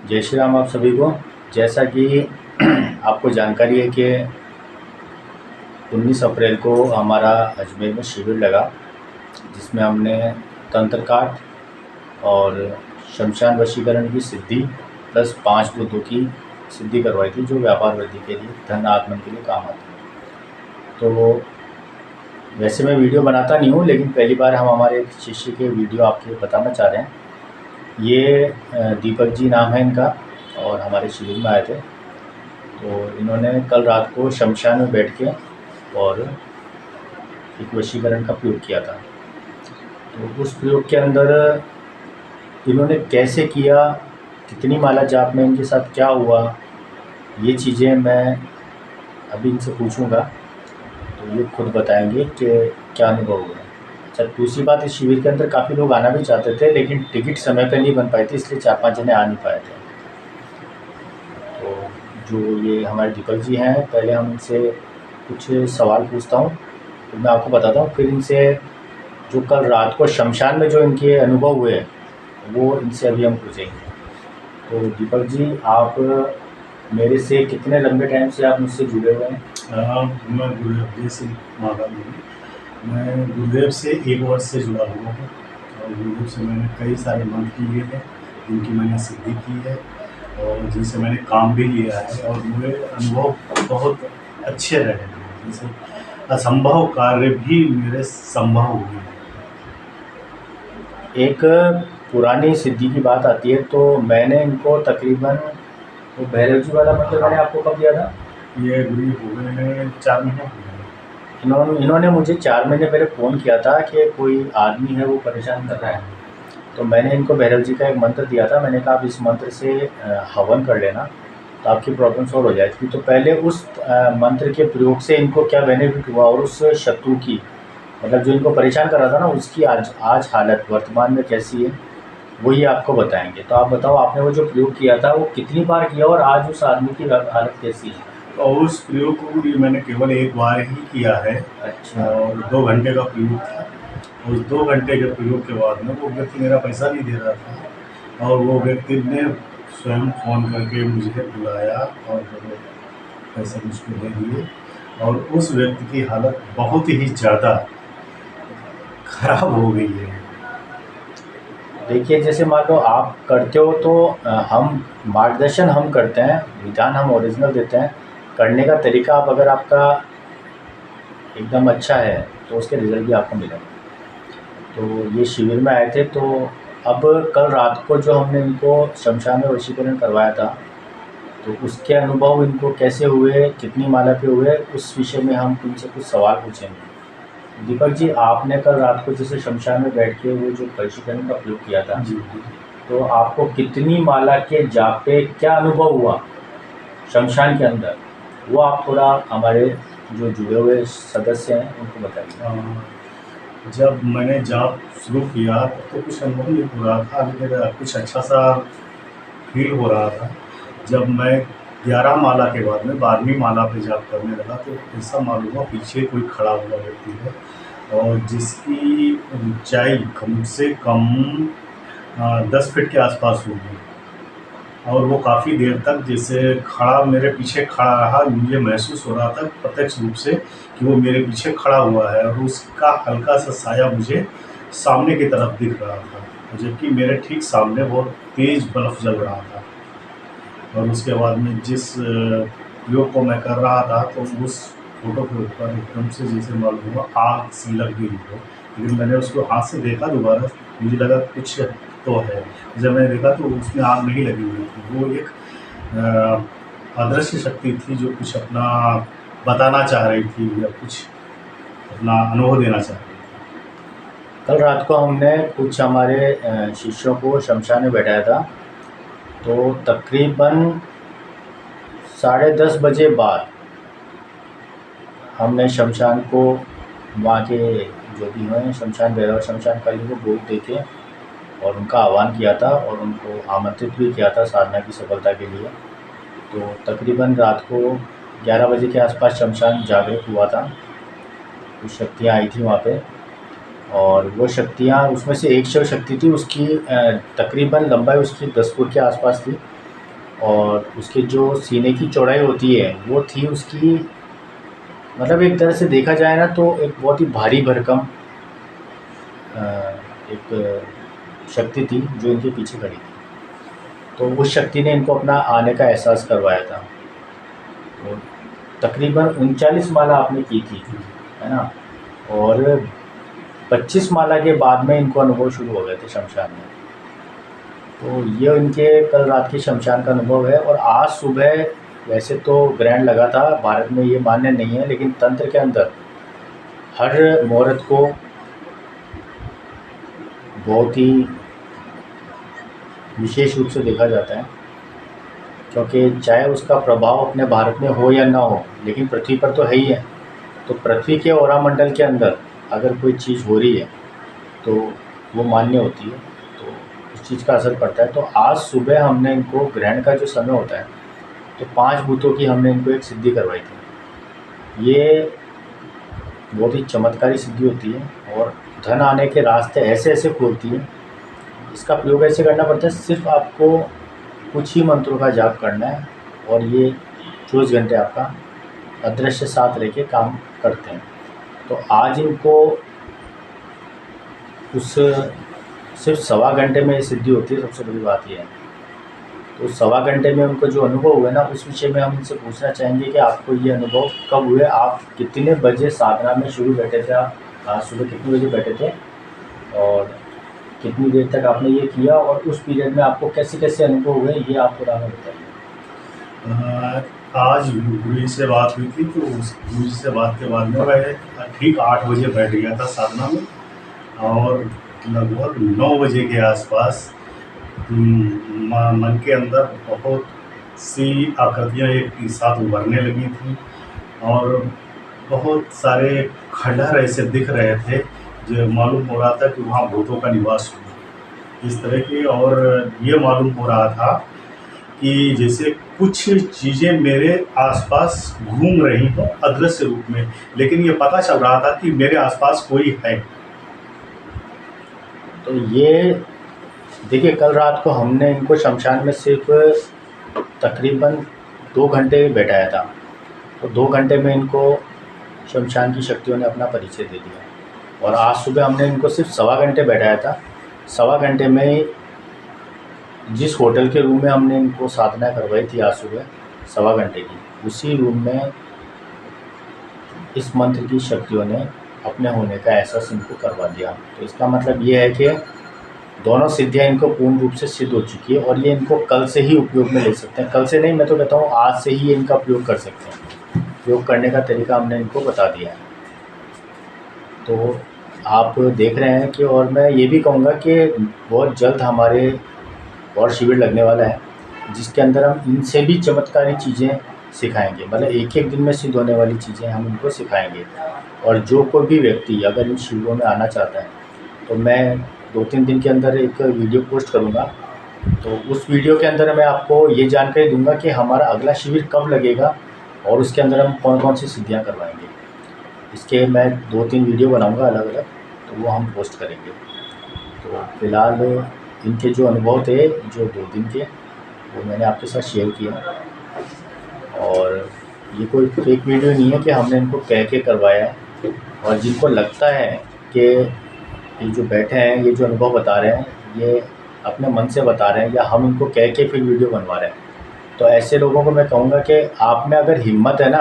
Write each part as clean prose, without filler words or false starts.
जय श्री राम आप सभी को। जैसा कि आपको जानकारी है कि 19 अप्रैल को हमारा अजमेर में शिविर लगा, जिसमें हमने तंत्र काट और शमशान वशीकरण की सिद्धि प्लस 5 बुद्धों की सिद्धि करवाई थी, जो व्यापार वृद्धि के लिए, धन आगमन के लिए काम आती है। तो वैसे मैं वीडियो बनाता नहीं हूँ, लेकिन पहली बार हम हमारे एक शिष्य के वीडियो आपके बताना चाह रहे हैं। ये दीपक जी नाम है इनका, और हमारे शिविर में आए थे। तो इन्होंने कल रात को शमशान में बैठ के और एक वशीकरण का प्रयोग किया था। तो उस प्रयोग के अंदर इन्होंने कैसे किया, कितनी माला जाप में इनके साथ क्या हुआ, ये चीज़ें मैं अभी इनसे पूछूंगा, तो ये खुद बताएंगे कि क्या अनुभव हुआ। अच्छा, दूसरी बात, इस शिविर के अंदर काफ़ी लोग आना भी चाहते थे, लेकिन टिकट समय पर नहीं बन पाई थी, इसलिए 4-5 जने आ नहीं पाए थे। तो जो ये हमारे दीपक जी हैं, पहले हम इनसे कुछ सवाल पूछता हूँ, तो मैं आपको बताता हूँ। फिर इनसे जो कल रात को शमशान में जो इनके अनुभव हुए, वो इनसे अभी हम पूछेंगे। तो दीपक जी, आप मेरे से कितने लंबे टाइम से आप मुझसे जुड़े हुए हैं? मैं गुरुदेव से मांगा हूँ। मैं गुरुदेव से 1 वर्ष से जुड़ा हुआ हूँ और गुरुदेव से मैंने कई सारे मंत्र लिए हैं, जिनकी मैंने सिद्धि की है और जिनसे मैंने काम भी लिया है, और मेरे अनुभव बहुत अच्छे रहे हैं। जैसे असंभव कार्य भी मेरे संभव हुए हैं। एक पुरानी सिद्धि की बात आती है, तो मैंने इनको तकरीबन वो भैरव जी वाला मंत्र मैंने आपको कब दिया था? ये गुरु हो गए हैं 4 महीने हो गए। इन्होंने मुझे 4 महीने पहले फ़ोन किया था कि कोई आदमी है, वो परेशान कर रहा है। तो मैंने इनको भैरव जी का एक मंत्र दिया था। मैंने कहा आप इस मंत्र से हवन कर लेना, तो आपकी प्रॉब्लम सॉल्व हो जाएगी। तो पहले उस मंत्र के प्रयोग से इनको क्या बेनिफिट हुआ, और उस शत्रु की, मतलब जो इनको परेशान कर रहा था ना, उसकी आज हालत वर्तमान में कैसी है, वही आपको बताएंगे। तो आप बताओ, आपने वो जो प्रयोग किया था वो कितनी बार किया, और आज उस आदमी की हालत कैसी है? और उस प्रयोग को भी मैंने केवल 1 बार ही किया है। अच्छा। और 2 घंटे का प्रयोग था। उस 2 घंटे के प्रयोग के बाद में वो व्यक्ति मेरा पैसा नहीं दे रहा था, और वो व्यक्ति ने स्वयं फ़ोन करके मुझे बुलाया और जो पैसे मुझको दे दिए, और उस व्यक्ति की हालत बहुत ही ज़्यादा खराब हो गई है। देखिए, जैसे मान लो आप करते हो, तो हम मार्गदर्शन हम करते हैं, विधान हम ओरिजिनल देते हैं। करने का तरीका आप, अगर आपका एकदम अच्छा है, तो उसके रिज़ल्ट भी आपको मिलेंगे। तो ये शिविर में आए थे, तो अब कल रात को जो हमने इनको शमशान में वशीकरण करवाया था, तो उसके अनुभव इनको कैसे हुए, कितनी माला पे हुए, उस विषय में हम इनसे कुछ सवाल पूछेंगे। दीपक जी, आपने कल रात को जैसे शमशान में बैठ के वो जो वशीकरण का प्रयोग किया था, जी। तो आपको कितनी माला के जाप पे क्या अनुभव हुआ शमशान के अंदर, वो आप थोड़ा हमारे जो जुड़े हुए सदस्य हैं उनको बताइए। जब मैंने जाप शुरू किया तो कुछ अनुभव नहीं हो रहा था, लेकिन कुछ अच्छा सा फील हो रहा था। जब मैं 11 माला के बाद में 12वीं माला पे जाप करने लगा, तो ऐसा मालूम हुआ पीछे कोई खड़ा हुआ व्यक्ति है, और जिसकी ऊंचाई कम से कम 10 फीट के आसपास होगी, और वो काफ़ी देर तक जैसे खड़ा मेरे पीछे खड़ा रहा। मुझे महसूस हो रहा था प्रत्यक्ष रूप से कि वो मेरे पीछे खड़ा हुआ है, और उसका हल्का सा साया मुझे सामने की तरफ दिख रहा था, जबकि मेरे ठीक सामने बहुत तेज़ बल्ब जल रहा था। और उसके बाद में जिस प्रयोग को मैं कर रहा था, तो उस फोटो के ऊपर एकदम से जैसे मालूम हुआ आग सी लग गई हो। लेकिन मैंने उसको हाथ से देखा दोबारा, मुझे लगा कुछ तो है। जब मैंने देखा तो उसमें आग नहीं लगी हुई थी, वो एक अदृश्य शक्ति थी, जो कुछ अपना बताना चाह रही थी या कुछ अपना अनुभव देना चाह रही थी। कल रात को हमने कुछ हमारे शिष्यों को शमशान में बैठाया था, तो तकरीबन 10:30 बजे बाद हमने शमशान को, वहाँ के जो भी हैं शमशान भैरव, शमशान काली को भोग देके और उनका आह्वान किया था, और उनको आमंत्रित भी किया था साधना की सफलता के लिए। तो तकरीबन रात को 11 बजे के आसपास शमशान जागृत हुआ था। कुछ शक्तियाँ आई थी वहाँ पे, और वो शक्तियाँ, उसमें से एक शिव शक्ति थी, उसकी तकरीबन लंबाई उसकी 10 फुट के आसपास थी, और उसके जो सीने की चौड़ाई होती है वो थी उसकी, मतलब एक तरह से देखा जाए ना तो एक बहुत ही भारी भरकम एक शक्ति थी जो इनके पीछे खड़ी थी। तो उस शक्ति ने इनको अपना आने का एहसास करवाया था। तो तकरीबन 39 माला आपने की थी, है ना, और 25 माला के बाद में इनको अनुभव शुरू हो गए थे शमशान में। तो ये इनके कल रात के शमशान का अनुभव है। और आज सुबह वैसे तो ग्रहण लगा था, भारत में ये मान्य नहीं है, लेकिन तंत्र के अंदर हर मुहूर्त को बहुत ही विशेष रूप से देखा जाता है, क्योंकि चाहे उसका प्रभाव अपने भारत में हो या ना हो, लेकिन पृथ्वी पर तो है ही है। तो पृथ्वी के औरा मंडल के अंदर अगर कोई चीज़ हो रही है तो वो मान्य होती है, तो उस चीज़ का असर पड़ता है। तो आज सुबह हमने इनको, ग्रहण का जो समय होता है, तो 5 भूतों की हमने इनको एक सिद्धि करवाई थी। ये बहुत ही चमत्कारी सिद्धि होती है और धन आने के रास्ते ऐसे ऐसे खोलती है। इसका प्रयोग ऐसे करना पड़ता है, सिर्फ आपको कुछ ही मंत्रों का जाप करना है और ये 24 घंटे आपका अदृश्य साथ रह के काम करते हैं। तो आज इनको उस सिर्फ 1.25 घंटे में ये सिद्धि होती है। सबसे बड़ी बात ये है, तो 1.25 घंटे में उनको जो अनुभव हुए ना, उस विषय में हम इनसे पूछना चाहेंगे कि आपको ये अनुभव कब हुए, आप कितने बजे साधना में शुरू बैठे थे, आप आज सुबह कितने बजे बैठे थे और कितनी देर तक आपने ये किया, और उस पीरियड में आपको कैसे कैसे अनुभव हुए, ये आप थोड़ा हमें बताइए। आज गुरु जी से बात हुई थी, तो उस गुरु जी से बात के बाद में मैं ठीक 8 बजे बैठ गया था साधना में, और लगभग 9 बजे के आसपास मन के अंदर बहुत सी आकृतियाँ एक साथ उभरने लगी थी और बहुत सारे खंडहर ऐसे दिख रहे थे जो मालूम हो रहा था कि वहाँ भूतों का निवास हुआ इस तरह की। और ये मालूम हो रहा था कि जैसे कुछ चीज़ें मेरे आसपास घूम रही हों अदृश्य रूप में, लेकिन ये पता चल रहा था कि मेरे आसपास कोई है। तो ये देखिए, कल रात को हमने इनको शमशान में सिर्फ तकरीबन 2 घंटे बैठाया था। तो 2 घंटे में इनको शमशान की शक्तियों ने अपना परिचय दे दिया। और आज सुबह हमने इनको सिर्फ 1.25 घंटे बैठाया था। 1.25 घंटे में जिस होटल के रूम में हमने इनको साधना करवाई थी आज सुबह 1.25 घंटे की, उसी रूम में इस मंत्र की शक्तियों ने अपने होने का एहसास इनको करवा दिया। तो इसका मतलब ये है कि दोनों सिद्धियाँ इनको पूर्ण रूप से सिद्ध हो चुकी है और ये इनको कल से ही उपयोग में ले सकते हैं। कल से नहीं, मैं तो कहता हूँ आज से ही इनका प्रयोग कर सकते हैं। प्रयोग करने का तरीका हमने इनको बता दिया है। तो आप देख रहे हैं कि, और मैं ये भी कहूँगा कि बहुत जल्द हमारे और शिविर लगने वाला है, जिसके अंदर हम इनसे भी चमत्कारी चीज़ें सिखाएंगे। मतलब एक दिन में सिद्ध होने वाली चीज़ें हम इनको सिखाएंगे। और जो कोई भी व्यक्ति अगर इन शिविरों में आना चाहता है, तो मैं 2-3 दिन के अंदर एक वीडियो पोस्ट करूँगा। तो उस वीडियो के अंदर मैं आपको ये जानकारी दूंगा कि हमारा अगला शिविर कब लगेगा और उसके अंदर हम कौन कौन सी सिद्धियाँ करवाएंगे। इसके मैं 2-3 वीडियो बनाऊँगा अलग अलग, तो वो हम पोस्ट करेंगे। तो फिलहाल इनके जो अनुभव थे जो 2 दिन के, वो मैंने आपके साथ शेयर किया। और ये कोई फेक वीडियो नहीं है कि हमने इनको कह के करवाया है। और जिनको लगता है कि ये जो बैठे हैं, ये जो अनुभव बता रहे हैं, ये अपने मन से बता रहे हैं या हम इनको कह के फिर वीडियो बनवा रहे हैं, तो ऐसे लोगों को मैं कहूँगा कि आप में अगर हिम्मत है ना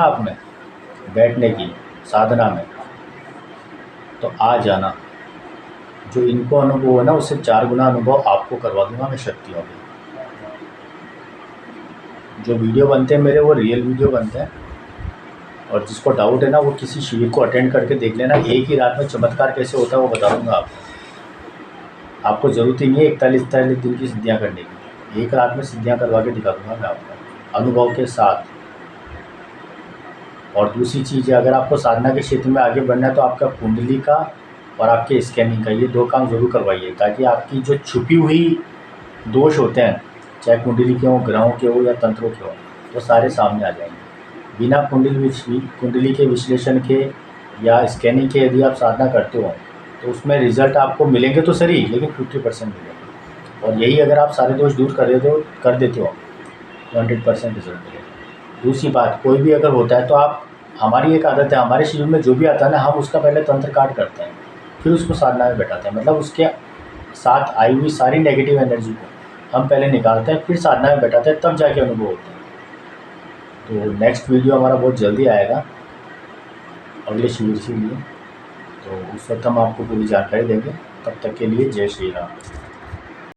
आप में बैठने की साधना में, तो आ जाना। जो इनको अनुभव है ना, उससे 4 गुना अनुभव आपको करवा दूंगा मैं शक्तियों के। जो वीडियो बनते हैं मेरे, वो रियल वीडियो बनते हैं। और जिसको डाउट है ना, वो किसी शिविर को अटेंड करके देख लेना। एक ही रात में चमत्कार कैसे होता है वो बता दूंगा आपको ज़रूरत ही नहीं है 41-43 दिन की सिद्धियाँ करने की। एक रात में सिद्धियाँ करवा के दिखा दूंगा मैं आपको अनुभव के साथ। और दूसरी चीज़ है, अगर आपको साधना के क्षेत्र में आगे बढ़ना है, तो आपका कुंडली का और आपके स्कैनिंग का, ये 2 काम ज़रूर करवाइए, ताकि आपकी जो छुपी हुई दोष होते हैं, चाहे कुंडली के हों, ग्रहों के हो या तंत्रों के हों, तो सारे सामने आ जाएंगे। बिना कुंडली के विश्लेषण के या स्कैनिंग के यदि आप साधना करते हो, तो उसमें रिज़ल्ट आपको मिलेंगे तो सही, लेकिन 50% मिलेंगे। और यही अगर आप सारे दोष दूर कर देते हो तो 100% रिजल्ट मिलेगा। दूसरी बात, कोई भी अगर होता है तो आप, हमारी एक आदत है, हमारे शरीर में जो भी आता है ना, हम उसका पहले तंत्र काट करते हैं, फिर उसको साधना में बैठाते हैं। मतलब उसके साथ आई हुई सारी नेगेटिव एनर्जी को हम पहले निकालते हैं, फिर साधना में बैठाते हैं, तब जाके अनुभव होता है। तो नेक्स्ट वीडियो हमारा बहुत जल्दी आएगा अगले शिविर के लिए, तो उस वक्त हम आपको पूरी जानकारी देंगे। तब तक के लिए जय श्री राम।